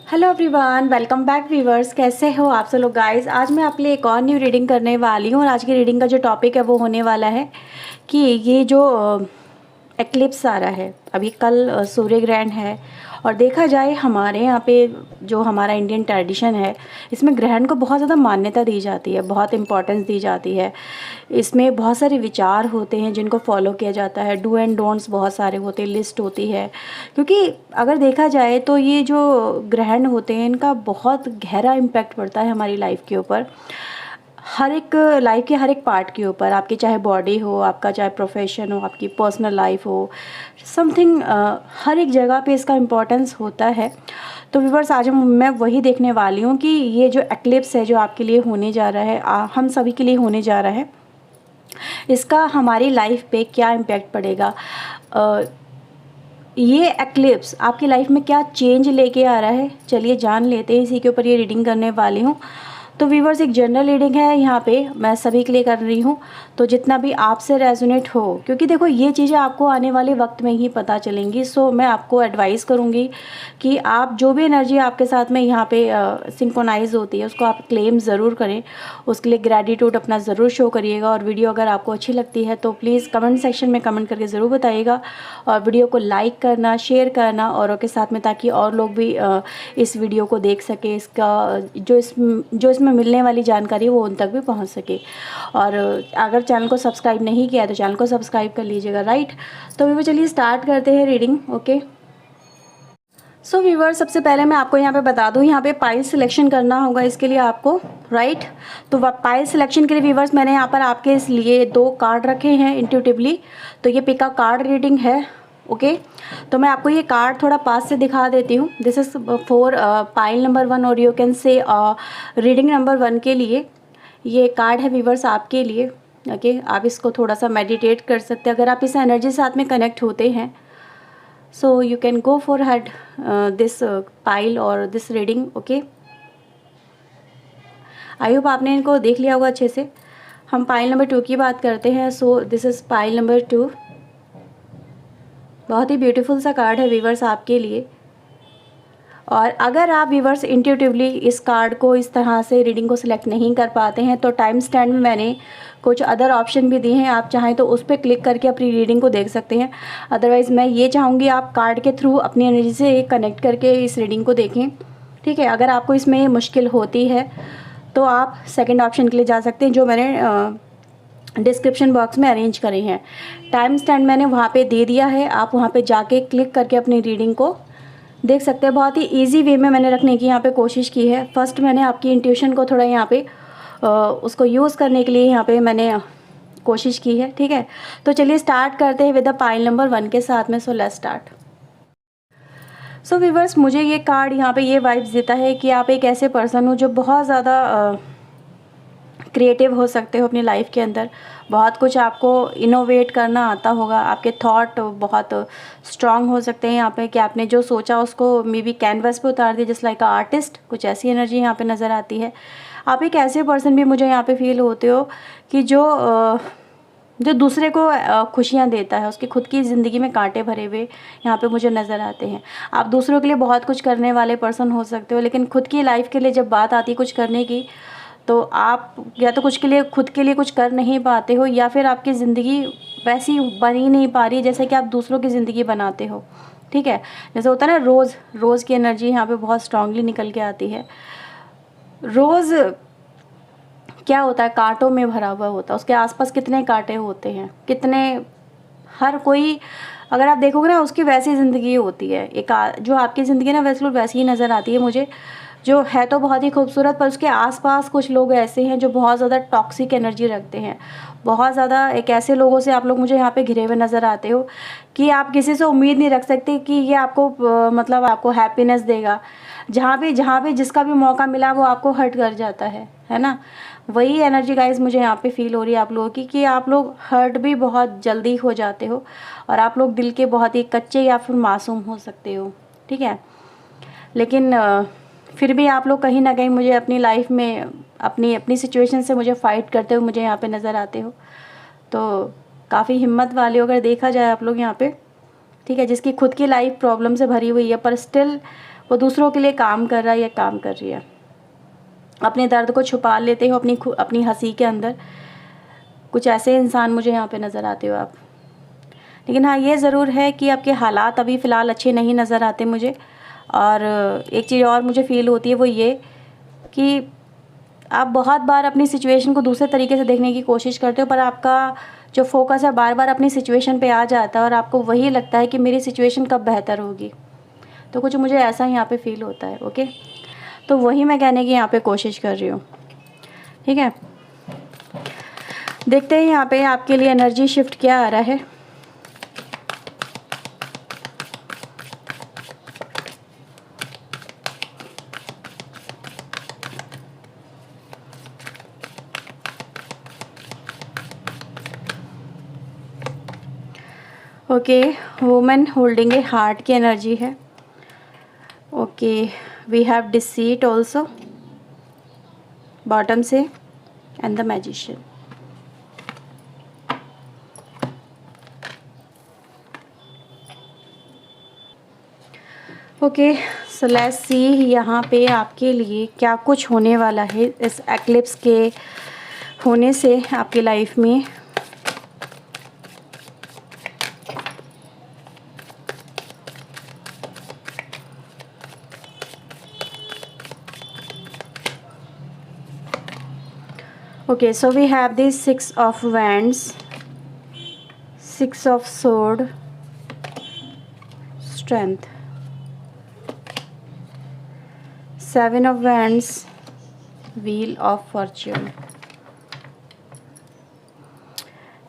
Hello everyone, welcome back viewers. कैसे हो आप सब लोग गाइस। आज मैं आपके लिए एक और न्यू रीडिंग करने वाली हूँ और आज की रीडिंग का जो टॉपिक है वो होने वाला है कि ये जो एक्लिप्स आ रहा है अभी कल सूर्य ग्रहण है। और देखा जाए हमारे यहाँ पे जो हमारा इंडियन ट्रेडिशन है इसमें ग्रहण को बहुत ज़्यादा मान्यता दी जाती है, बहुत इम्पोर्टेंस दी जाती है। इसमें बहुत सारे विचार होते हैं जिनको फॉलो किया जाता है, डू एंड डोंट्स बहुत सारे होते हैं, लिस्ट होती है। क्योंकि अगर देखा जाए तो ये जो ग्रहण होते हैं इनका बहुत गहरा इम्पैक्ट पड़ता है हमारी लाइफ के ऊपर, हर एक लाइफ के हर एक पार्ट के ऊपर। आपकी चाहे बॉडी हो, आपका चाहे प्रोफेशन हो, आपकी पर्सनल लाइफ हो, समथिंग हर एक जगह पे इसका इम्पोर्टेंस होता है। तो व्यूअर्स आज मैं वही देखने वाली हूँ कि ये जो एक्लिप्स है जो आपके लिए होने जा रहा है, हम सभी के लिए होने जा रहा है, इसका हमारी लाइफ पे क्या इम्पैक्ट पड़ेगा। ये एक्लिप्स आपकी लाइफ में क्या चेंज लेके आ रहा है, चलिए जान लेते हैं। इसी के ऊपर ये रीडिंग करने वाली हूँ। तो व्यूवर्स एक जनरल रीडिंग है, यहाँ पे मैं सभी के लिए कर रही हूँ, तो जितना भी आपसे रेजोनेट हो, क्योंकि देखो ये चीज़ें आपको आने वाले वक्त में ही पता चलेंगी। सो मैं आपको एडवाइस करूँगी कि आप जो भी एनर्जी आपके साथ में यहाँ पे सिंक्रोनाइज होती है उसको आप क्लेम ज़रूर करें, उसके लिए ग्रैटिट्यूड अपना ज़रूर शो करिएगा। और वीडियो अगर आपको अच्छी लगती है तो प्लीज़ कमेंट सेक्शन में कमेंट करके ज़रूर बताइएगा, और वीडियो को लाइक करना, शेयर करना औरों के साथ में, ताकि और लोग भी इस वीडियो को देख सके, इसका जो इसमें मिलने वाली जानकारी वो उन तक भी पहुंच सके। और अगर चैनल को सब्सक्राइब नहीं किया है तो चैनल को सब्सक्राइब कर लीजिएगा, राइट। तो व्यूवर चलिए स्टार्ट करते हैं रीडिंग। ओके सो व्यूवर, सबसे पहले मैं आपको यहाँ पे बता दूँ, यहाँ पे पाइल सिलेक्शन करना होगा इसके लिए आपको, राइट। तो पाइल सिलेक्शन के लिए व्यूवर्स मैंने यहाँ पर आपके लिए 2 कार्ड रखे हैं इंट्यूटिवली। तो ये पिक अ कार्ड रीडिंग है। ओके तो मैं आपको ये कार्ड थोड़ा पास से दिखा देती हूँ। This is for pile number 1 और you can say reading number 1 के लिए ये कार्ड है व्यूवर्स आपके लिए। ओके आप इसको थोड़ा सा मेडिटेट कर सकते हैं अगर आप इस एनर्जी साथ में कनेक्ट होते हैं। So you can go for head this pile और this reading. Okay I hope आपने इनको देख लिया होगा अच्छे से। हम पाइल नंबर 2 की बात करते हैं। So this is pile number 2। बहुत ही ब्यूटीफुल सा कार्ड है व्यूवर्स आपके लिए। और अगर आप व्यूवर्स इंट्यूटिवली इस कार्ड को इस तरह से रीडिंग को सिलेक्ट नहीं कर पाते हैं तो टाइम स्टैंड में मैंने कुछ अदर ऑप्शन भी दिए हैं, आप चाहें तो उस पर क्लिक करके अपनी रीडिंग को देख सकते हैं। अदरवाइज़ मैं ये चाहूँगी आप कार्ड के थ्रू अपनी एनर्जी से कनेक्ट करके इस रीडिंग को देखें, ठीक है। अगर आपको इसमें मुश्किल होती है तो आप सेकेंड ऑप्शन के लिए जा सकते हैं जो मैंने डिस्क्रिप्शन बॉक्स में अरेंज करे हैं। टाइम स्टैंड मैंने वहाँ पे दे दिया है, आप वहाँ पे जाके क्लिक करके अपनी रीडिंग को देख सकते हैं। बहुत ही इजी वे में मैंने रखने की यहाँ पे कोशिश की है। फर्स्ट मैंने आपकी इंट्यूशन को थोड़ा यहाँ पे उसको यूज़ करने के लिए यहाँ पे मैंने कोशिश की है, ठीक है। तो चलिए स्टार्ट करते हैं विद द पाइल नंबर 1 के साथ में। So let's start. So viewers मुझे ये कार्ड यहाँ पे ये वाइब्स देता है कि आप एक ऐसे पर्सन हो जो बहुत ज़्यादा क्रिएटिव हो सकते हो अपनी लाइफ के अंदर। बहुत कुछ आपको इनोवेट करना आता होगा, आपके थॉट बहुत स्ट्रांग हो सकते हैं यहाँ पे कि आपने जो सोचा उसको मे बी कैनवस पे उतार दिया, जस्ट लाइक अ आर्टिस्ट। कुछ ऐसी एनर्जी यहाँ पे नज़र आती है। आप एक ऐसे पर्सन भी मुझे यहाँ पे फील होते हो कि जो दूसरे को खुशियाँ देता है, उसकी खुद की ज़िंदगी में कांटे भरे हुए यहाँ पे मुझे नज़र आते हैं। आप दूसरों के लिए बहुत कुछ करने वाले पर्सन हो सकते हो, लेकिन खुद की लाइफ के लिए जब बात आती है कुछ करने की तो आप या तो कुछ के लिए खुद के लिए कुछ कर नहीं पाते हो, या फिर आपकी ज़िंदगी वैसी बन ही नहीं पा रही जैसे कि आप दूसरों की ज़िंदगी बनाते हो, ठीक है। जैसे होता है ना, रोज़ की एनर्जी यहाँ पे बहुत स्ट्रांगली निकल के आती है। रोज़ क्या होता है, कांटों में भरा हुआ होता है, उसके आसपास कितने कांटे होते हैं, कितने, हर कोई अगर आप देखोगे ना उसकी वैसी ज़िंदगी होती है। जो आपकी ज़िंदगी ना वैसी ही नज़र आती है मुझे, जो है तो बहुत ही खूबसूरत, पर उसके आसपास कुछ लोग ऐसे हैं जो बहुत ज़्यादा टॉक्सिक एनर्जी रखते हैं। बहुत ज़्यादा एक ऐसे लोगों से आप लोग मुझे यहाँ पे घिरे हुए नज़र आते हो कि आप किसी से उम्मीद नहीं रख सकते कि ये आपको मतलब आपको हैप्पीनेस देगा। जहाँ भी जिसका भी मौका मिला वो आपको हर्ट कर जाता है ना। वही एनर्जी गाइस मुझे यहाँ पे फील हो रही है आप लोगों की कि आप लोग हर्ट भी बहुत जल्दी हो जाते हो, और आप लोग दिल के बहुत ही कच्चे या फिर मासूम हो सकते हो, ठीक है। लेकिन फिर भी आप लोग कहीं ना कहीं मुझे अपनी लाइफ में अपनी सिचुएशन से मुझे फ़ाइट करते हुए मुझे यहाँ पे नज़र आते हो। तो काफ़ी हिम्मत वाले हो अगर देखा जाए आप लोग यहाँ पे, ठीक है, जिसकी खुद की लाइफ प्रॉब्लम से भरी हुई है पर स्टिल वो दूसरों के लिए काम कर रहा है या काम कर रही है। अपने दर्द को छुपा लेते हो अपनी हंसी के अंदर। कुछ ऐसे इंसान मुझे यहाँ पे नज़र आते हो आप। लेकिन हाँ, ये ज़रूर है कि आपके हालात अभी फ़िलहाल अच्छे नहीं नज़र आते मुझे। और एक चीज़ और मुझे फ़ील होती है, वो ये कि आप बहुत बार अपनी सिचुएशन को दूसरे तरीके से देखने की कोशिश करते हो, पर आपका जो फोकस है बार बार अपनी सिचुएशन पे आ जाता है और आपको वही लगता है कि मेरी सिचुएशन कब बेहतर होगी। तो कुछ मुझे ऐसा यहाँ पे फ़ील होता है। ओके, तो वही मैं कहने की यहाँ पे कोशिश कर रही हूँ। ठीक है, देखते हैं यहाँ पे आपके लिए एनर्जी शिफ्ट क्या आ रहा है। Okay, women holding a heart की एनर्जी है। Okay, we have deceit also bottom से and the magician. Okay, so let's see यहाँ पे आपके लिए क्या कुछ होने वाला है इस एक्लिप्स के होने से आपकी लाइफ में। Okay, so we have the 6 of Wands, 6 of Sword, Strength, 7 of Wands, Wheel of Fortune,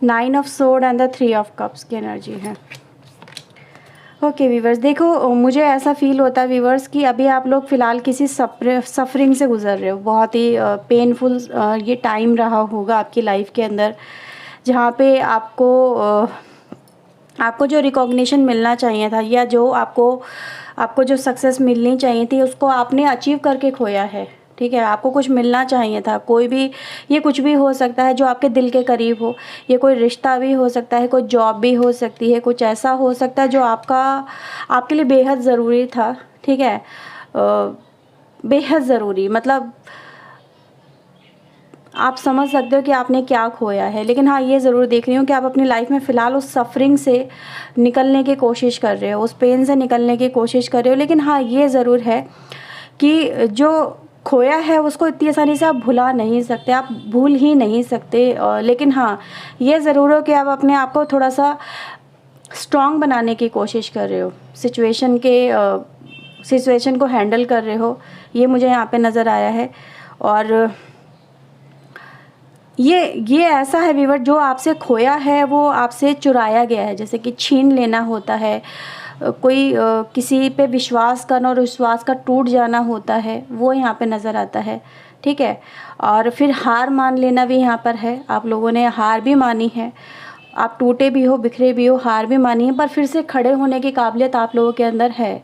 9 of Sword and the 3 of Cups की एनर्जी है। ओके वीवर्स, देखो मुझे ऐसा फील होता है वीवर्स कि अभी आप लोग फ़िलहाल किसी सफरिंग से गुज़र रहे हो। बहुत ही पेनफुल ये टाइम रहा होगा आपकी लाइफ के अंदर, जहाँ पे आपको जो रिकॉग्निशन मिलना चाहिए था या जो आपको जो सक्सेस मिलनी चाहिए थी उसको आपने अचीव करके खोया है। ठीक है, आपको कुछ मिलना चाहिए था। कोई भी, ये कुछ भी हो सकता है जो आपके दिल के करीब हो। ये कोई रिश्ता भी हो सकता है, कोई जॉब भी हो सकती है, कुछ ऐसा हो सकता है जो आपके लिए बेहद ज़रूरी था। ठीक है, बेहद ज़रूरी, मतलब आप समझ सकते हो कि आपने क्या खोया है। लेकिन हाँ, ये ज़रूर देख रही हूँ कि आप अपनी लाइफ में फ़िलहाल उस सफरिंग से निकलने की कोशिश कर रहे हो, उस पेन से निकलने की कोशिश कर रहे हो। लेकिन हाँ, ये ज़रूर है कि जो खोया है उसको इतनी आसानी से आप भुला नहीं सकते, आप भूल ही नहीं सकते। लेकिन हाँ, ये ज़रूर हो कि आप अपने आप को थोड़ा सा स्ट्रॉन्ग बनाने की कोशिश कर रहे हो, सिचुएशन को हैंडल कर रहे हो। ये मुझे यहाँ पे नज़र आया है। और ये ऐसा है वीवर, जो आपसे खोया है वो आपसे चुराया गया है, जैसे कि छीन लेना होता है। कोई किसी पे विश्वास करना और विश्वास का टूट जाना होता है, वो यहाँ पे नज़र आता है। ठीक है, और फिर हार मान लेना भी यहाँ पर है। आप लोगों ने हार भी मानी है, आप टूटे भी हो, बिखरे भी हो, हार भी मानी है, पर फिर से खड़े होने की काबिलियत आप लोगों के अंदर है।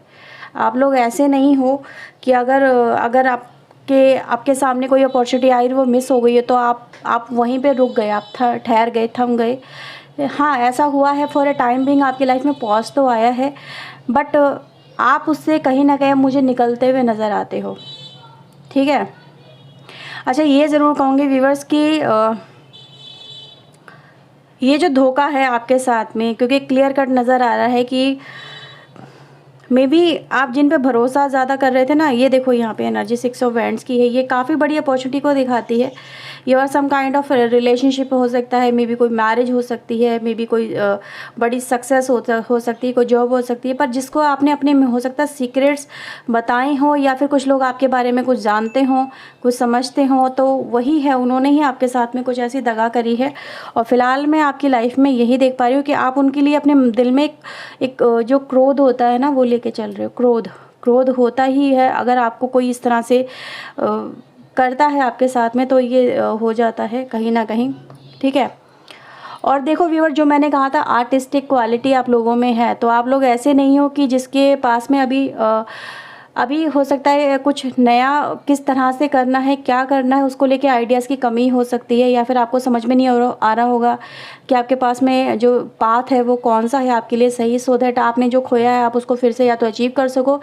आप लोग ऐसे नहीं हो कि अगर आपके सामने कोई अपॉर्चुनिटी आई वो मिस हो गई है तो आप वहीं पे रुक गए, आप ठहर गए, थम गए। हाँ, ऐसा हुआ है, फॉर अ टाइम बिंग आपकी लाइफ में पॉज तो आया है, बट आप उससे कहीं ना कहीं मुझे निकलते हुए नज़र आते हो। ठीक है, अच्छा, ये ज़रूर कहूँगी व्यूअर्स कि ये जो धोखा है आपके साथ में, क्योंकि क्लियर कट नज़र आ रहा है कि मे बी आप जिन पे भरोसा ज़्यादा कर रहे थे ना, ये देखो यहाँ पे एनर्जी 6 ऑफ वैंड्स की है। ये काफ़ी बड़ी अपॉर्चुनिटी को दिखाती है। ये और सम काइंड ऑफ रिलेशनशिप हो सकता है, मे बी कोई मैरिज हो सकती है, मे बी कोई बड़ी सक्सेस हो सकती है, कोई जॉब हो सकती है, पर जिसको आपने अपने में हो सकता है सीक्रेट्स बताए हों, या फिर कुछ लोग आपके बारे में कुछ जानते हों, कुछ समझते हों, तो वही है, उन्होंने ही आपके साथ में कुछ ऐसी दगा करी है। और फिलहाल मैं आपकी लाइफ में यही देख पा रही हूँ कि आप उनके लिए अपने दिल में एक जो क्रोध होता है ना, वो लेके चल रहे हो। क्रोध होता ही है, अगर आपको कोई इस तरह से करता है आपके साथ में, तो ये हो जाता है कहीं ना कहीं। ठीक है, और देखो व्यूअर, जो मैंने कहा था आर्टिस्टिक क्वालिटी आप लोगों में है, तो आप लोग ऐसे नहीं हो कि जिसके पास में अभी अभी हो सकता है कुछ नया किस तरह से करना है, क्या करना है, उसको लेके आइडियाज़ की कमी हो सकती है, या फिर आपको समझ में नहीं आ रहा होगा कि आपके पास में जो पाथ है वो कौन सा है आपके लिए सही, सो दैट आपने जो खोया है आप उसको फिर से या तो अचीव कर सको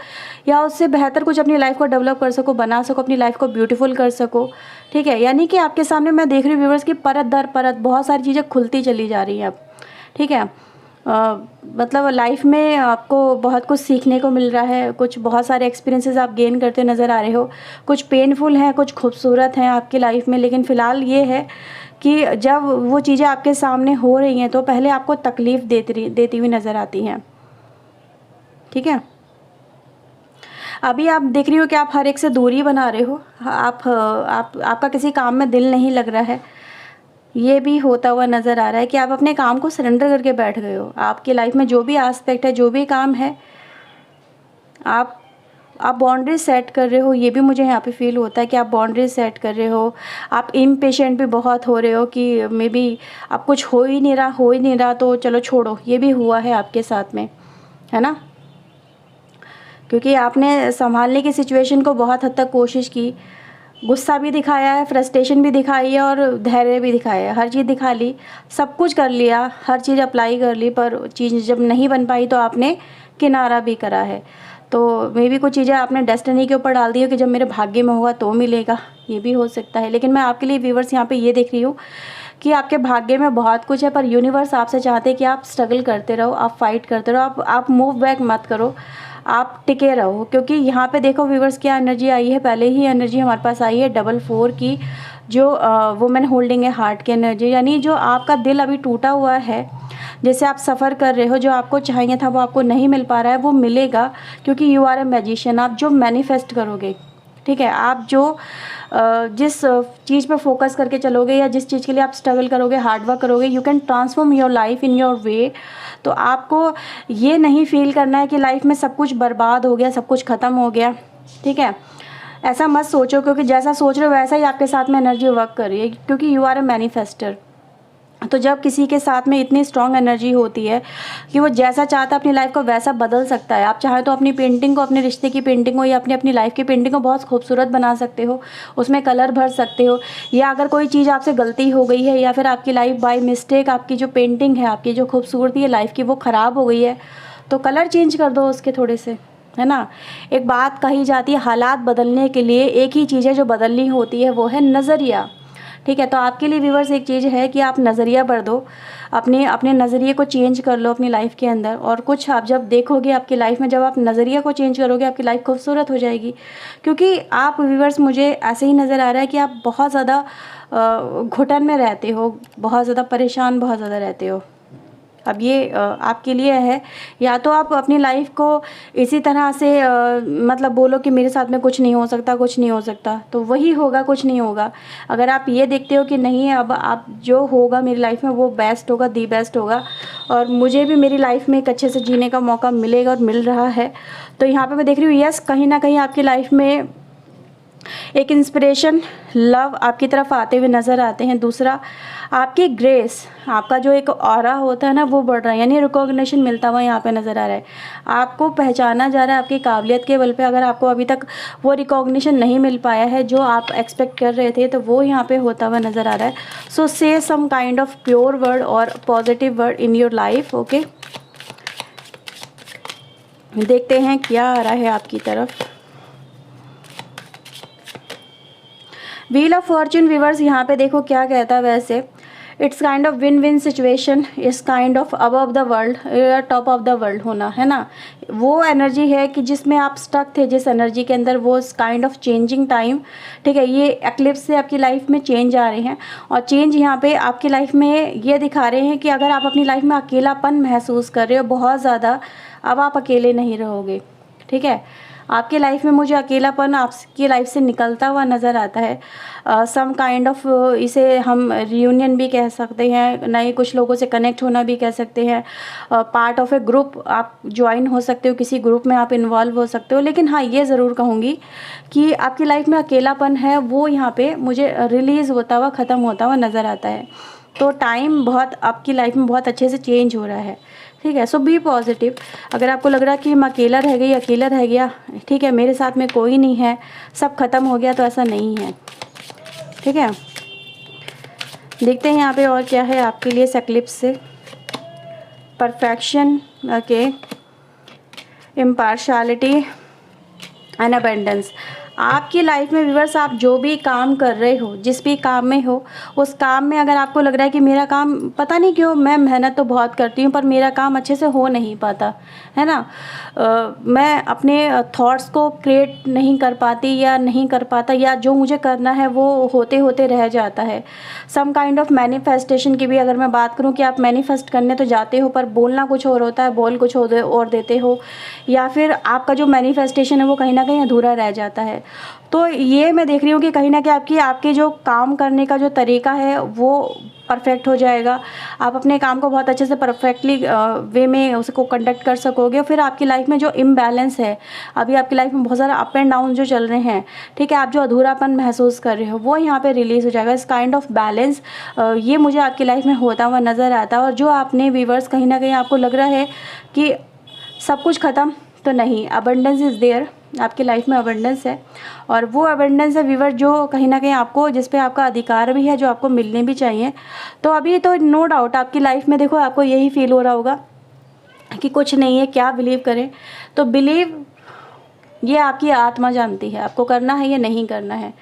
या उससे बेहतर कुछ अपनी लाइफ को डेवलप कर सको, बना सको, अपनी लाइफ को ब्यूटीफुल कर सको। ठीक है, यानी कि आपके सामने मैं देख रही हूँ व्यूवर्स की परत दर परत बहुत सारी चीज़ें खुलती चली जा रही हैं अब। ठीक है, मतलब लाइफ में आपको बहुत कुछ सीखने को मिल रहा है, कुछ बहुत सारे एक्सपीरियंसेस आप गेन करते नज़र आ रहे हो, कुछ पेनफुल हैं, कुछ खूबसूरत हैं आपकी लाइफ में, लेकिन फ़िलहाल ये है कि जब वो चीज़ें आपके सामने हो रही हैं तो पहले आपको तकलीफ़ देती हुई नज़र आती हैं। ठीक है, अभी आप देख रही हो कि आप हर एक से दूरी बना रहे हो, आपका किसी काम में दिल नहीं लग रहा है, ये भी होता हुआ नज़र आ रहा है कि आप अपने काम को सरेंडर करके बैठ गए हो। आपकी लाइफ में जो भी एस्पेक्ट है, जो भी काम है, आप बाउंड्री सेट कर रहे हो, ये भी मुझे यहाँ पे फील होता है कि आप बाउंड्री सेट कर रहे हो। आप इम्पेशेंट भी बहुत हो रहे हो कि मे बी अब कुछ हो ही नहीं रहा तो चलो छोड़ो, ये भी हुआ है आपके साथ में, है ना, क्योंकि आपने संभालने की सिचुएशन को बहुत हद तक कोशिश की, गुस्सा भी दिखाया है, फ्रस्ट्रेशन भी दिखाई है और धैर्य भी दिखाया है, हर चीज़ दिखा ली, सब कुछ कर लिया, हर चीज़ अप्लाई कर ली, पर चीज़ जब नहीं बन पाई तो आपने किनारा भी करा है। तो मे भी कुछ चीज़ें आपने डेस्टिनी के ऊपर डाल दी हो कि जब मेरे भाग्य में होगा तो मिलेगा, ये भी हो सकता है। लेकिन मैं आपके लिए व्यूवर्स यहाँ पे ये देख रही हूँ कि आपके भाग्य में बहुत कुछ है, पर यूनिवर्स आपसे चाहते हैं कि आप स्ट्रगल करते रहो, आप फाइट करते रहो, आप मूव बैक मत करो, आप टिके रहो। क्योंकि यहाँ पे देखो व्यूवर्स क्या एनर्जी आई है, पहले ही एनर्जी हमारे पास आई है 4 की, जो वुमेन होल्डिंग है हार्ट की एनर्जी, यानी जो आपका दिल अभी टूटा हुआ है, जैसे आप सफ़र कर रहे हो, जो आपको चाहिए था वो आपको नहीं मिल पा रहा है, वो मिलेगा, क्योंकि यू आर ए मैजिशियन। आप जो मैनिफेस्ट करोगे, ठीक है, आप जो जिस चीज़ पर फोकस करके चलोगे या जिस चीज़ के लिए आप स्ट्रगल करोगे, हार्ड वर्क करोगे, you can transform your life in your way. तो आपको ये नहीं फील करना है कि लाइफ में सब कुछ बर्बाद हो गया, सब कुछ ख़त्म हो गया। ठीक है, ऐसा मत सोचो, क्योंकि जैसा सोच रहे हो वैसा ही आपके साथ में एनर्जी वर्क कर रही है, क्योंकि यू आर ए मैनिफेस्टर। तो जब किसी के साथ में इतनी स्ट्रॉन्ग एनर्जी होती है कि वो जैसा चाहता है अपनी लाइफ को वैसा बदल सकता है। आप चाहे तो अपनी पेंटिंग को, अपने रिश्ते की पेंटिंग को या अपनी लाइफ की पेंटिंग को बहुत खूबसूरत बना सकते हो, उसमें कलर भर सकते हो। या अगर कोई चीज़ आपसे गलती हो गई है या फिर आपकी लाइफ बाय मिस्टेक, आपकी जो पेंटिंग है, आपकी जो खूबसूरती है लाइफ की, वो ख़राब हो गई है, तो कलर चेंज कर दो उसके थोड़े से, है ना। एक बात कही जाती है, हालात बदलने के लिए एक ही चीज़ है जो बदलनी होती है, वो है नज़रिया। ठीक है, तो आपके लिए व्यूवर्स एक चीज़ है कि आप नज़रिया बढ़ दो, अपने नज़रिए को चेंज कर लो अपनी लाइफ के अंदर, और कुछ आप जब देखोगे आपकी लाइफ में, जब आप नज़रिया को चेंज करोगे, आपकी लाइफ खूबसूरत हो जाएगी। क्योंकि आप व्यूवर्स, मुझे ऐसे ही नज़र आ रहा है कि आप बहुत ज़्यादा घुटन में रहते हो, बहुत ज़्यादा परेशान, बहुत ज़्यादा रहते हो। अब ये आपके लिए है, या तो आप अपनी लाइफ को इसी तरह से मतलब बोलो कि मेरे साथ में कुछ नहीं हो सकता, कुछ नहीं हो सकता, तो वही होगा, कुछ नहीं होगा। अगर आप ये देखते हो कि नहीं, अब आप जो होगा मेरी लाइफ में वो बेस्ट होगा, दी बेस्ट होगा, और मुझे भी मेरी लाइफ में एक अच्छे से जीने का मौका मिलेगा और मिल रहा है, तो यहाँ पे मैं देख रही हूँ यस, कहीं ना कहीं आपकी लाइफ में एक इंस्पिरेशन, लव आपकी तरफ आते हुए नज़र आते हैं। दूसरा, आपकी ग्रेस, आपका जो एक ऑरा होता है ना, वो बढ़ रहा है, यानी रिकॉग्निशन मिलता हुआ यहाँ पे नज़र आ रहा है। आपको पहचाना जा रहा है आपकी काबिलियत के बल पे। अगर आपको अभी तक वो रिकॉग्निशन नहीं मिल पाया है जो आप एक्सपेक्ट कर रहे थे, तो वो यहाँ पे होता हुआ नज़र आ रहा है। So say some kind of pure word और positive word in your life. Okay, देखते हैं क्या आ रहा है आपकी तरफ। व्हील ऑफ फॉर्च्यून व्यूवर्स, यहाँ पे देखो क्या कहता है। वैसे it's kind of win win situation, it's kind of above the world या टॉप ऑफ द वर्ल्ड होना, है ना। वो एनर्जी है कि जिसमें आप स्टक थे, जिस एनर्जी के अंदर, वो काइंड ऑफ चेंजिंग टाइम। ठीक है, ये एक्लिप्स से आपकी लाइफ में चेंज आ रहे हैं, और चेंज यहाँ पे आपकी लाइफ में ये दिखा रहे हैं कि अगर आप अपनी लाइफ में अकेलापन महसूस कर रहे हो बहुत ज़्यादा, अब आप अकेले नहीं रहोगे। ठीक है, आपके लाइफ में मुझे अकेलापन आपकी लाइफ से निकलता हुआ नज़र आता है। सम काइंड ऑफ, इसे हम रियूनियन भी कह सकते हैं, नए कुछ लोगों से कनेक्ट होना भी कह सकते हैं। पार्ट ऑफ ए ग्रुप आप ज्वाइन हो सकते हो, किसी ग्रुप में आप इन्वॉल्व हो सकते हो। लेकिन हाँ, ये ज़रूर कहूँगी कि आपकी लाइफ में अकेलापन है, वो यहाँ पे मुझे रिलीज़ होता हुआ, ख़त्म होता हुआ नज़र आता है। तो टाइम बहुत आपकी लाइफ में बहुत अच्छे से चेंज हो रहा है। ठीक है। सो बी पॉजिटिव। अगर आपको लग रहा है कि मैं अकेला रह गई, अकेला रह गया, ठीक है, मेरे साथ में कोई नहीं है, सब ख़त्म हो गया, तो ऐसा नहीं है, ठीक है। देखते हैं यहाँ पे और क्या है आपके लिए इस एक्लिप्स से। Perfection, okay, impartiality and abundance. आपकी लाइफ में व्यूअर्स, आप जो भी काम कर रहे हो, जिस भी काम में हो, उस काम में अगर आपको लग रहा है कि मेरा काम पता नहीं क्यों, मैं मेहनत तो बहुत करती हूँ पर मेरा काम अच्छे से हो नहीं पाता है ना, मैं अपने थॉट्स को क्रिएट नहीं कर पाती या नहीं कर पाता, या जो मुझे करना है वो होते होते रह जाता है। सम काइंड ऑफ मैनिफेस्टेशन की भी अगर मैं बात करूँ कि आप मैनिफेस्ट करने तो जाते हो पर बोलना कुछ और होता है, बोल कुछ और देते हो, या फिर आपका जो मैनिफेस्टेशन है वो कहीं ना कहीं अधूरा रह जाता है। तो ये मैं देख रही हूँ कि कहीं ना कहीं आपके जो काम करने का जो तरीका है वो परफेक्ट हो जाएगा। आप अपने काम को बहुत अच्छे से परफेक्टली वे में उसको कंडक्ट कर सकोगे। फिर आपकी लाइफ में जो इम्बैलेंस है, अभी आपकी लाइफ में बहुत सारा अप एंड डाउन जो चल रहे हैं, ठीक है, आप जो अधूरापन महसूस कर रहे हो वो यहाँ पे रिलीज़ हो जाएगा। इस काइंड ऑफ बैलेंस ये मुझे आपकी लाइफ में होता हुआ नज़र आता है। और जो आपने व्यूअर्स कहीं ना कहीं आपको लग रहा है कि सब कुछ ख़त्म, तो नहीं, अबंडेंस इज़ देयर, आपकी लाइफ में अबंडेंस है। और वो अबंडेंस है व्यूअर जो कहीं ना कहीं आपको, जिस पे आपका अधिकार भी है, जो आपको मिलने भी चाहिए। तो अभी तो नो डाउट आपकी लाइफ में देखो आपको यही फील हो रहा होगा कि कुछ नहीं है, क्या बिलीव करें। तो बिलीव ये आपकी आत्मा जानती है आपको करना है या नहीं करना है।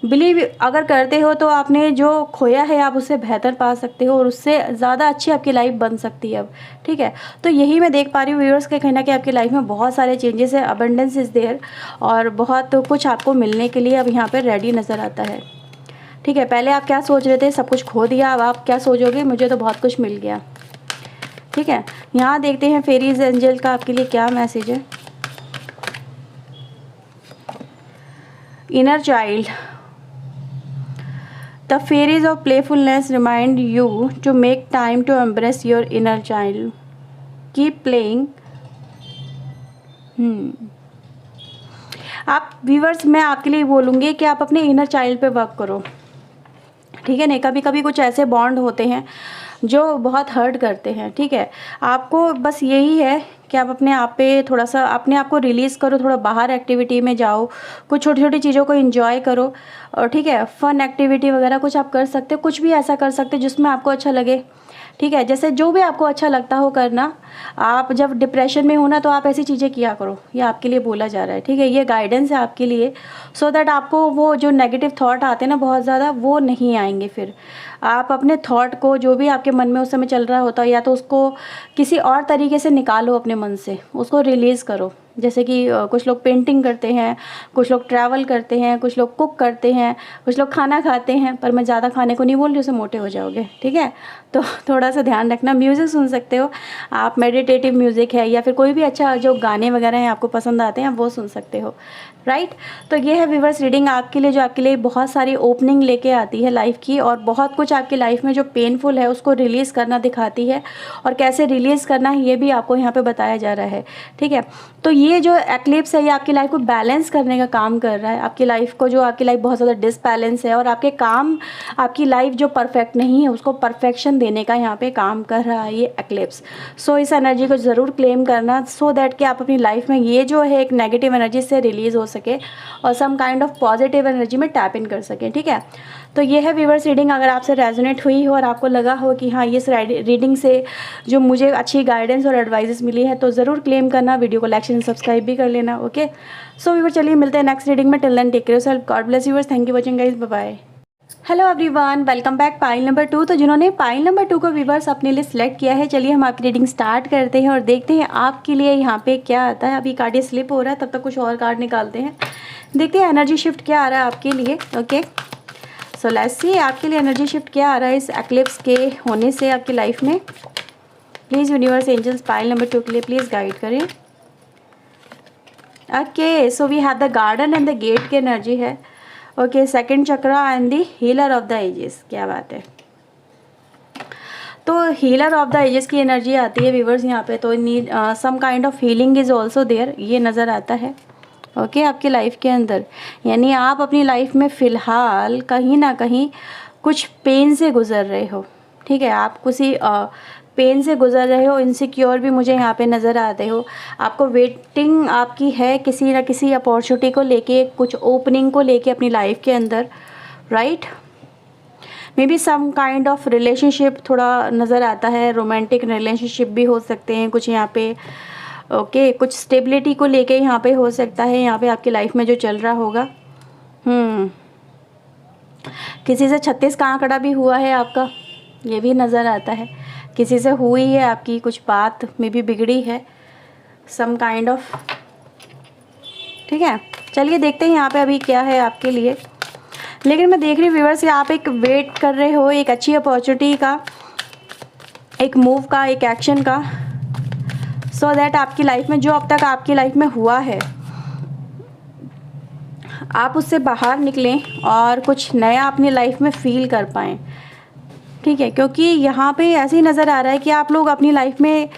बिलीव अगर करते हो तो आपने जो खोया है आप उससे बेहतर पा सकते हो और उससे ज़्यादा अच्छी आपकी लाइफ बन सकती है अब, ठीक है। तो यही मैं देख पा रही हूँ व्यूअर्स के कहीं ना कहीं आपकी लाइफ में बहुत सारे चेंजेस है, अबंडेंस इज़ देयर, और बहुत कुछ आपको मिलने के लिए अब यहाँ पर रेडी नज़र आता है, ठीक है। पहले आप क्या सोच रहे थे, सब कुछ खो दिया, अब आप क्या सोचोगे, मुझे तो बहुत कुछ मिल गया, ठीक है। यहाँ देखते हैं फेरीज एंजल का आपके लिए क्या मैसेज है। Inner child, The fairies of playfulness remind you to make time to embrace your inner child. Keep playing. आप व्यूअर्स, मैं आपके लिए बोलूँगी कि आप अपने इनर चाइल्ड पे वर्क करो, ठीक है। नहीं, कभी कभी कुछ ऐसे बॉन्ड होते हैं जो बहुत हर्ट करते हैं, ठीक है। आपको बस यही है कि आप अपने आप पे थोड़ा सा अपने आप को रिलीज़ करो, थोड़ा बाहर एक्टिविटी में जाओ, कुछ छोटी छोटी चीज़ों को एंजॉय करो, और ठीक है, फन एक्टिविटी वगैरह कुछ आप कर सकते हो, कुछ भी ऐसा कर सकते हो जिसमें आपको अच्छा लगे, ठीक है। जैसे जो भी आपको अच्छा लगता हो करना। आप जब डिप्रेशन में हो ना तो आप ऐसी चीज़ें किया करो, ये आपके लिए बोला जा रहा है, ठीक है। ये गाइडेंस है आपके लिए, सो दैट आपको वो जो नेगेटिव थॉट आते हैं ना बहुत ज़्यादा, वो नहीं आएंगे। फिर आप अपने थॉट को, जो भी आपके मन में उस समय चल रहा होता है, या तो उसको किसी और तरीके से निकालो अपने मन से, उसको रिलीज़ करो। जैसे कि कुछ लोग पेंटिंग करते हैं, कुछ लोग ट्रैवल करते हैं, कुछ लोग कुक करते हैं, कुछ लोग खाना खाते हैं, पर मैं ज़्यादा खाने को नहीं बोल रही, उससे मोटे हो जाओगे, ठीक है। तो थोड़ा सा ध्यान रखना। म्यूज़िक सुन सकते हो आप, मेडिटेटिव म्यूज़िक है, या फिर कोई भी अच्छा जो गाने वगैरह हैं आपको पसंद आते हैं वो सुन सकते हो, राइट। तो ये है व्यूअर्स रीडिंग आपके लिए, जो आपके लिए बहुत सारी ओपनिंग लेके आती है लाइफ की, और बहुत कुछ आपकी लाइफ में जो पेनफुल है उसको रिलीज़ करना दिखाती है, और कैसे रिलीज़ करना है ये भी आपको यहाँ पे बताया जा रहा है, ठीक है। तो ये जो एक्लिप्स है ये आपकी लाइफ को बैलेंस करने का काम कर रहा है। आपकी लाइफ को, जो आपकी लाइफ बहुत ज़्यादा डिसबैलेंस है और आपके काम, आपकी लाइफ जो परफेक्ट नहीं है उसको परफेक्शन देने का यहाँ पे काम कर रहा है ये एक्लिप्स। सो इस एनर्जी को ज़रूर क्लेम करना, सो दैट कि आप अपनी लाइफ में ये जो है एक नेगेटिव एनर्जी से रिलीज़ हो सके और some kind of positive energy में टैप इन कर सकें, ठीक है। तो ये है व्यूअर्स रीडिंग। अगर आपसे रेजोनेट हुई हो और आपको लगा हो कि हाँ इस रीडिंग से जो मुझे अच्छी गाइडेंस और एडवाइजेस मिली है, तो ज़रूर क्लेम करना, वीडियो को लाइक शेयर सब्सक्राइब भी कर लेना, ओके। सो व्यूअर्स चलिए मिलते हैं नेक्स्ट रीडिंग में। Till then take care yourself, God bless viewers, thank you watching guys, bye bye. Hello everyone, welcome back pile number 2। तो जिन्होंने पाइल नंबर 2 को व्यूअर्स अपने लिए सिलेक्ट किया है, चलिए हम आपकी रीडिंग स्टार्ट करते हैं और देखते हैं आपके लिए यहाँ पे क्या आता है। अभी कार्ड स्लिप हो रहा है, तब तक कुछ और कार्ड निकालते हैं, देखते हैं एनर्जी शिफ्ट क्या आ रहा है आपके लिए, ओके। सो लेट्स सी आपके लिए एनर्जी शिफ्ट क्या आ रहा है इस एक्लिप्स के होने से आपकी लाइफ में। Please universe angels pile number 2 के लिए प्लीज़ गाइड करें। Okay, so we have the garden and the gate की एनर्जी है, okay. Second chakra and the healer of the ages, क्या बात है। तो हीलर ऑफ द एजेस की एनर्जी आती है व्यूअर्स यहाँ पे, तो need some kind of healing is also there, ये नज़र आता है, ओके आपकी लाइफ के अंदर। यानी आप अपनी लाइफ में फ़िलहाल कहीं ना कहीं कुछ पेन से गुज़र रहे हो, ठीक है। आप किसी पेन से गुजर रहे हो, इनसिक्योर भी मुझे यहाँ पे नज़र आते हो। आपको वेटिंग आपकी है किसी ना किसी अपॉर्चुनिटी को लेके, कुछ ओपनिंग को लेके अपनी लाइफ के अंदर, right. Maybe some kind of relationship थोड़ा नज़र आता है, रोमांटिक रिलेशनशिप भी हो सकते हैं कुछ यहाँ पे, ओके। कुछ स्टेबिलिटी को लेके यहाँ पे हो सकता है, यहाँ पे आपकी लाइफ में जो चल रहा होगा। किसी से 36 का आंकड़ा भी हुआ है आपका, ये भी नज़र आता है। किसी से हुई है आपकी कुछ बात में भी बिगड़ी है, सम काइंड ऑफ, ठीक है। चलिए देखते हैं यहाँ पे अभी क्या है आपके लिए। लेकिन मैं देख रही हूँ व्यूअर्स, आप एक वेट कर रहे हो एक अच्छी अपॉर्चुनिटी का, एक मूव का, एक एक्शन का, सो दैट आपकी लाइफ में जो अब तक आपकी लाइफ में हुआ है आप उससे बाहर निकलें और कुछ नया अपनी लाइफ में फील कर पाएँ, ठीक है। क्योंकि यहाँ पे ऐसे ही नज़र आ रहा है कि आप लोग अपनी लाइफ में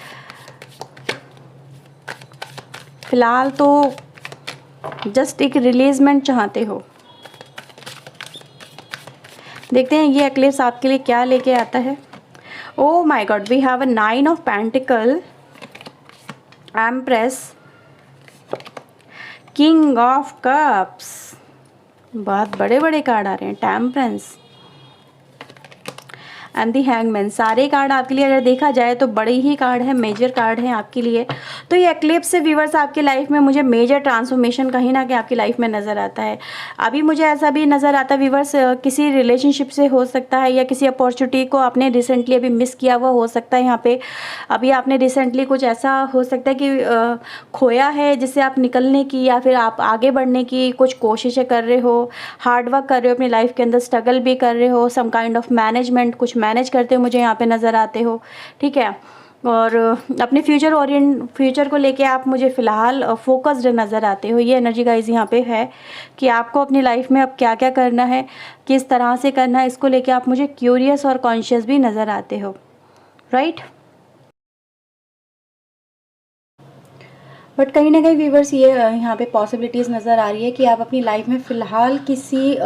फ़िलहाल तो जस्ट एक रिलीजमेंट चाहते हो। देखते हैं ये एक्लिप्स आपके लिए क्या लेके आता है। Oh my God, we have a 9 of pentacle, empress, king of cups, बहुत बड़े बड़े कार्ड आ रहे हैं, टेम्परेंस एंड दी हैंगमैन। सारे कार्ड आपके लिए अगर देखा जाए तो बड़े ही कार्ड हैं, मेजर कार्ड हैं आपके लिए। तो ये एक्लिप्स से व्यूअर्स आपकी लाइफ में मुझे मेजर ट्रांसफॉर्मेशन कहीं ना कहीं आपकी लाइफ में नज़र आता है। अभी मुझे ऐसा भी नज़र आता है व्यूअर्स, किसी रिलेशनशिप से हो सकता है, या किसी अपॉर्चुनिटी को आपने रिसेंटली अभी मिस किया हुआ हो सकता है। यहाँ पे अभी आपने रिसेंटली कुछ ऐसा हो सकता है कि खोया है, जिससे आप निकलने की या फिर आप आगे बढ़ने की कुछ कोशिशें कर रहे हो, हार्डवर्क कर रहे हो अपनी लाइफ के अंदर, स्ट्रगल भी कर रहे हो, सम काइंड ऑफ मैनेजमेंट, कुछ मैनेज करते हो मुझे यहाँ पे नज़र आते हो, ठीक है। और अपने फ्यूचर को लेके आप मुझे फ़िलहाल फोकस्ड नज़र आते हो। ये एनर्जी गाइज यहाँ पे है कि आपको अपनी लाइफ में अब क्या क्या करना है, किस तरह से करना है, इसको लेके आप मुझे क्यूरियस और कॉन्शियस भी नज़र आते हो, राइट। बट कहीं ना कहीं व्यूवर्स ये यहाँ पे पॉसिबिलिटीज़ नज़र आ रही है कि आप अपनी लाइफ में फ़िलहाल किसी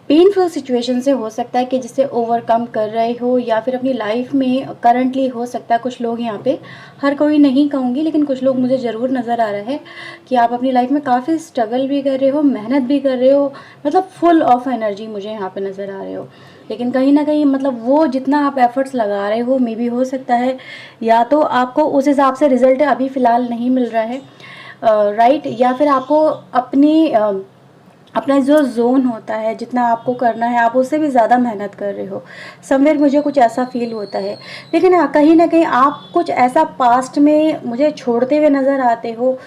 पेनफुल सिचुएशन से हो सकता है कि जिसे ओवरकम कर रहे हो, या फिर अपनी लाइफ में करंटली हो सकता है कुछ लोग यहाँ पे, हर कोई नहीं कहूँगी लेकिन कुछ लोग मुझे ज़रूर नज़र आ रहा है कि आप अपनी लाइफ में काफ़ी स्ट्रगल भी कर रहे हो, मेहनत भी कर रहे हो, मतलब फुल ऑफ एनर्जी मुझे यहाँ पे नज़र आ रहे हो। लेकिन कहीं ना कहीं मतलब वो जितना आप एफर्ट्स लगा रहे हो, मे बी हो सकता है या तो आपको उस हिसाब से रिज़ल्ट अभी फ़िलहाल नहीं मिल रहा है, राइट। या फिर आपको अपना जो जोन होता है, जितना आपको करना है, आप उससे भी ज़्यादा मेहनत कर रहे हो, समवेयर मुझे कुछ ऐसा फील होता है। लेकिन हाँ, कहीं ना कहीं आप कुछ ऐसा पास्ट में मुझे छोड़ते हुए नज़र आते हो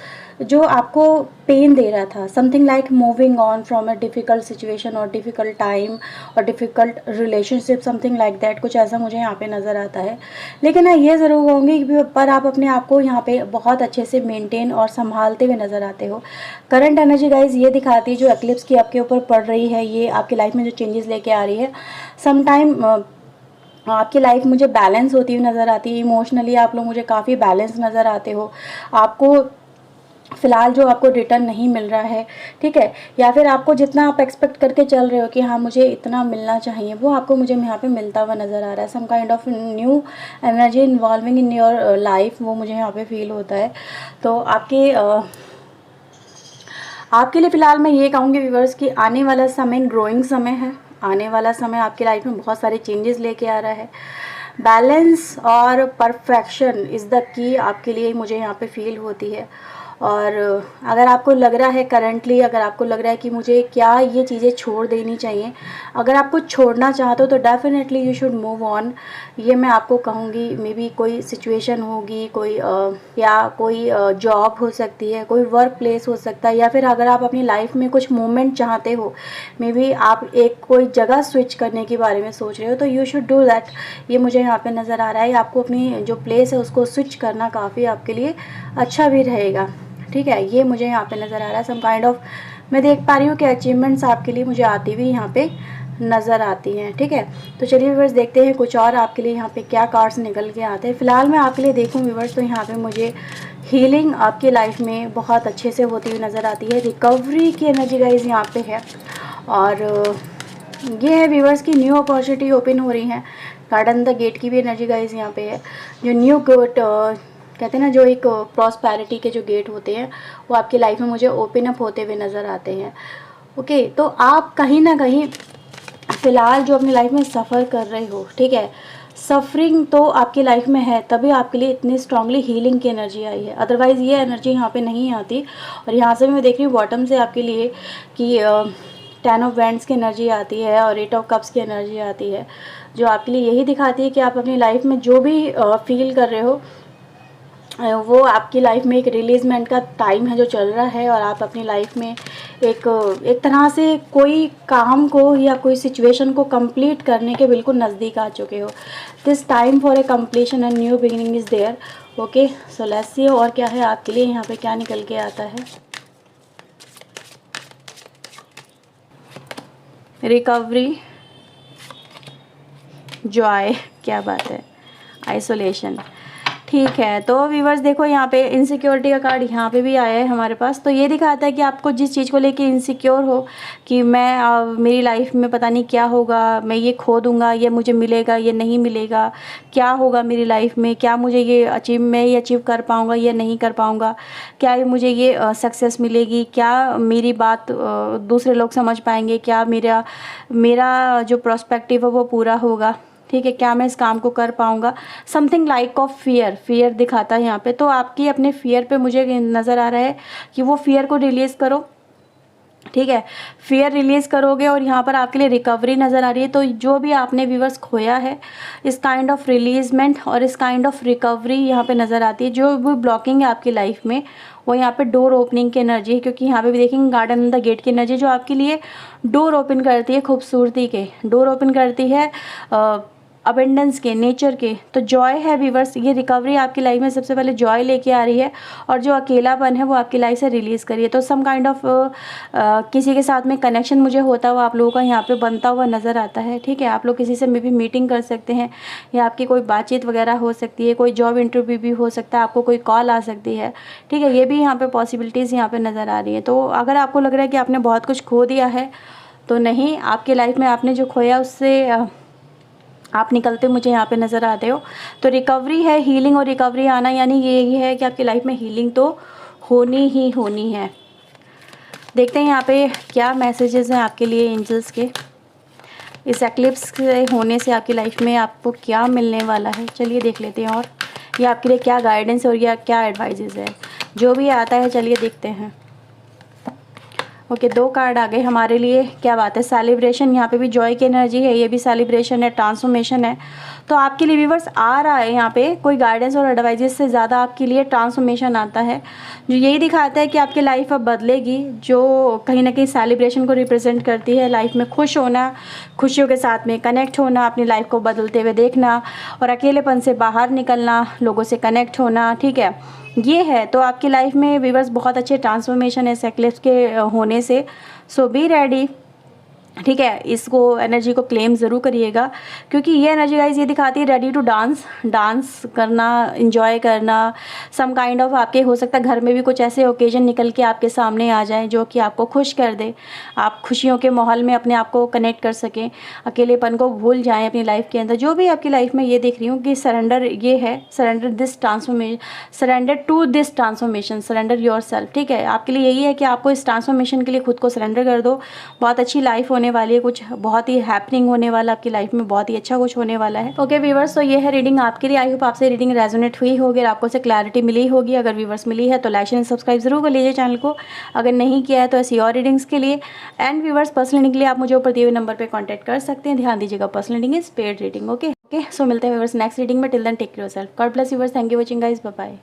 जो आपको पेन दे रहा था, something like moving on from a difficult situation और डिफ़िकल्ट टाइम और difficult relationship, something like that, कुछ ऐसा मुझे यहाँ पे नज़र आता है। लेकिन हाँ, ये ज़रूर कहूँगी कि पर आप अपने आप को यहाँ पे बहुत अच्छे से मेंटेन और संभालते हुए नज़र आते हो। करंट एनर्जी गाइज ये दिखाती है जो एक्लिप्स की आपके ऊपर पड़ रही है, ये आपकी लाइफ में जो चेंजेस लेके आ रही है, समटाइम आपकी लाइफ मुझे बैलेंस होती हुई नज़र आती है। इमोशनली आप लोग मुझे काफ़ी बैलेंस नज़र आते हो। आपको फ़िलहाल जो आपको रिटर्न नहीं मिल रहा है, ठीक है, या फिर आपको जितना आप एक्सपेक्ट करके चल रहे हो कि हाँ मुझे इतना मिलना चाहिए, वो आपको मुझे यहाँ पे मिलता हुआ नज़र आ रहा है। Some kind of new energy involving in your life, वो मुझे यहाँ पे फील होता है। तो आपके लिए फ़िलहाल मैं ये कहूँगी व्यूअर्स कि आने वाला समय ग्रोइंग समय है। आने वाला समय आपकी लाइफ में बहुत सारे चेंजेस लेके आ रहा है। बैलेंस और परफेक्शन इज़ द की आपके लिए मुझे यहाँ पे फील होती है। और अगर आपको लग रहा है करंटली, अगर आपको लग रहा है कि मुझे क्या ये चीज़ें छोड़ देनी चाहिए, अगर आप कुछ छोड़ना चाहते हो तो definitely you should move on. ये मैं आपको कहूँगी। मे बी कोई सिचुएशन होगी, कोई जॉब हो सकती है, कोई वर्क प्लेस हो सकता है, या फिर अगर आप अपनी लाइफ में कुछ मूवमेंट चाहते हो, मे बी आप एक कोई जगह स्विच करने के बारे में सोच रहे हो, तो यू शुड डू दैट। ये मुझे यहाँ पे नज़र आ रहा है। आपको अपनी जो प्लेस है उसको स्विच करना काफ़ी आपके लिए अच्छा भी रहेगा, ठीक है। ये मुझे यहाँ पे नज़र आ रहा है। सम काइंड ऑफ मैं देख पा रही हूँ कि अचीवमेंट्स आपके लिए मुझे आती हुई यहाँ पे नज़र आती हैं, ठीक है। तो चलिए व्यूअर्स देखते हैं कुछ और आपके लिए यहाँ पे क्या कार्ड्स निकल के आते हैं। फ़िलहाल मैं आपके लिए देखूँ व्यूअर्स तो यहाँ पे मुझे हीलिंग आपकी लाइफ में बहुत अच्छे से होती हुई नज़र आती है। रिकवरी की एनर्जी गाइज यहाँ पे है, और ये है व्यूअर्स की न्यू अपॉर्चुनिटी ओपन हो रही हैं, गार्डन द गेट की भी एनर्जी गाइस यहाँ पे है। जो न्यू गेट कहते हैं ना, जो एक प्रॉस्पेरिटी के जो गेट होते हैं वो आपकी लाइफ में मुझे ओपन अप होते हुए नज़र आते हैं। ओके, तो आप कहीं ना कहीं फ़िलहाल जो अपनी लाइफ में सफ़र कर रहे हो, ठीक है, सफरिंग तो आपकी लाइफ में है, तभी आपके लिए इतनी स्ट्रांगली हीलिंग की एनर्जी आई है, अदरवाइज़ ये एनर्जी यहाँ पे नहीं आती। और यहाँ से भी मैं देख रही हूँ बॉटम से आपके लिए कि 10 ऑफ वैंड्स की एनर्जी आती है और 8 ऑफ कप्स की एनर्जी आती है, जो आपके लिए यही दिखाती है कि आप अपनी लाइफ में जो भी फील कर रहे हो वो आपकी लाइफ में एक रिलीजमेंट का टाइम है जो चल रहा है, और आप अपनी लाइफ में एक तरह से कोई काम को या कोई सिचुएशन को कंप्लीट करने के बिल्कुल नज़दीक आ चुके हो। This time for a completion and new beginning is there. Okay, so let's see और क्या है आपके लिए यहाँ पे, क्या निकल के आता है। रिकवरी, जॉय, क्या बात है, आइसोलेशन। ठीक है, तो व्यूवर्स देखो यहाँ पे इनसिक्योरिटी का कार्ड यहाँ पे भी आया है हमारे पास। तो ये दिखाता है कि आपको जिस चीज़ को लेके इनसिक्योर हो कि मैं मेरी लाइफ में पता नहीं क्या होगा, मैं ये खो दूँगा, ये मुझे मिलेगा, ये नहीं मिलेगा, क्या होगा मेरी लाइफ में, क्या मुझे ये अचीव कर पाऊँगा, ये नहीं कर पाऊँगा, क्या मुझे ये सक्सेस मिलेगी, क्या मेरी बात दूसरे लोग समझ पाएंगे, क्या मेरा जो प्रोस्पेक्टिव है वो पूरा होगा, ठीक है, क्या मैं इस काम को कर पाऊँगा। समथिंग लाइक ऑफ फियर दिखाता है यहाँ पे। तो आपकी अपने फियर पे मुझे नज़र आ रहा है कि वो फियर को रिलीज़ करो, ठीक है, फियर रिलीज़ करोगे और यहाँ पर आपके लिए रिकवरी नज़र आ रही है। तो जो भी आपने व्यूअर्स खोया है, इस काइंड ऑफ रिलीजमेंट और इस काइंड ऑफ रिकवरी यहाँ पे नज़र आती है। जो भी ब्लॉकिंग है आपकी लाइफ में वो यहाँ पे डोर ओपनिंग की एनर्जी है, क्योंकि यहाँ पे भी देखेंगे गार्डन द गेट की एनर्जी जो आपके लिए डोर ओपन करती है, खूबसूरती के डोर ओपन करती है, अबेंडेंस के, नेचर के। तो जॉय है व्यूअर्स, ये रिकवरी आपकी लाइफ में सबसे पहले जॉय लेके आ रही है, और जो अकेलापन है वो आपकी लाइफ से रिलीज़ करिए। तो सम काइंड ऑफ किसी के साथ में कनेक्शन मुझे होता हुआ आप लोगों का यहाँ पे बनता हुआ नज़र आता है, ठीक है। आप लोग किसी से मे भी मीटिंग कर सकते हैं, या आपकी कोई बातचीत वगैरह हो सकती है, कोई जॉब इंटरव्यू भी हो सकता है, आपको कोई कॉल आ सकती है, ठीक है। ये भी यहाँ पे पॉसिबिलिटीज़ यहाँ पे नज़र आ रही है। तो अगर आपको लग रहा है कि आपने बहुत कुछ खो दिया है, तो नहीं, आपकी लाइफ में आपने जो खोया उससे आप निकलते मुझे यहाँ पे नज़र आते हो। तो रिकवरी है, हीलिंग और रिकवरी आना, यानी यही है कि आपकी लाइफ में हीलिंग तो होनी ही होनी है। देखते हैं यहाँ पे क्या मैसेजेस हैं आपके लिए एंजल्स के, इस एक्लिप्स के होने से आपकी लाइफ में आपको क्या मिलने वाला है। चलिए देख लेते हैं, और ये आपके लिए क्या गाइडेंस और या क्या एडवाइजेज़ है, जो भी आता है चलिए देखते हैं। ओके, 2 कार्ड आ गए हमारे लिए, क्या बात है, सेलिब्रेशन। यहाँ पे भी जॉय की एनर्जी है, ये भी सेलिब्रेशन है, ट्रांसफॉर्मेशन है। तो आपके लिए व्यूअर्स आ रहा है यहाँ पे कोई गाइडेंस और एडवाइजेस से ज़्यादा आपके लिए ट्रांसफॉर्मेशन आता है, जो यही दिखाता है कि आपकी लाइफ अब बदलेगी, जो कहीं ना कहीं सेलिब्रेशन को रिप्रेजेंट करती है। लाइफ में खुश होना, खुशियों के साथ में कनेक्ट होना, अपनी लाइफ को बदलते हुए देखना, और अकेलेपन से बाहर निकलना, लोगों से कनेक्ट होना, ठीक है, ये है। तो आपकी लाइफ में व्यूअर्स बहुत अच्छे ट्रांसफॉर्मेशन है इस एक्लिप्स के होने से। सो बी रेडी, ठीक है, इसको एनर्जी को क्लेम ज़रूर करिएगा, क्योंकि ये एनर्जी गाइस ये दिखाती है रेडी टू डांस करना, इंजॉय करना, सम काइंड ऑफ आपके हो सकता है घर में भी कुछ ऐसे ओकेजन निकल के आपके सामने आ जाएं जो कि आपको खुश कर दे, आप खुशियों के माहौल में अपने आप को कनेक्ट कर सकें, अकेलेपन को भूल जाएं अपनी लाइफ के अंदर। जो भी आपकी लाइफ में ये देख रही हूँ कि सरेंडर, ये है surrender this transformation, surrender to this transformation, surrender yourself, ठीक है। आपके लिए यही है कि आपको इस ट्रांसफॉर्मेशन के लिए खुद को सरेंडर कर दो। बहुत अच्छी लाइफ होने वाली है, कुछ बहुत ही हैपनिंग होने वाला आपकी लाइफ में, बहुत ही अच्छा कुछ होने वाला है। ओके व्यूवर्स, तो ये है रीडिंग आपके लिए। आई होप आपसे रीडिंग रेजोनेट हुई होगी और आपको से क्लैरिटी मिली होगी। अगर व्यूवर्स मिली है तो लाइक एंड सब्सक्राइब जरूर कर लीजिए चैनल को, अगर नहीं किया है तो ऐसी और रीडिंग्स के लिए। एंड व्यूवर्स, पर्सनल रीडिंग के लिए आप मुझे ऊपर दिए हुए नंबर पर कॉन्टैक्ट कर सकते हैं। ध्यान दीजिएगा, personal reading is paid reading. Okay, so मिलते हैं व्यूवर्स नेक्स्ट रीडिंग में। Till then take care yourself, God bless viewers, thank you watching guys, bye bye.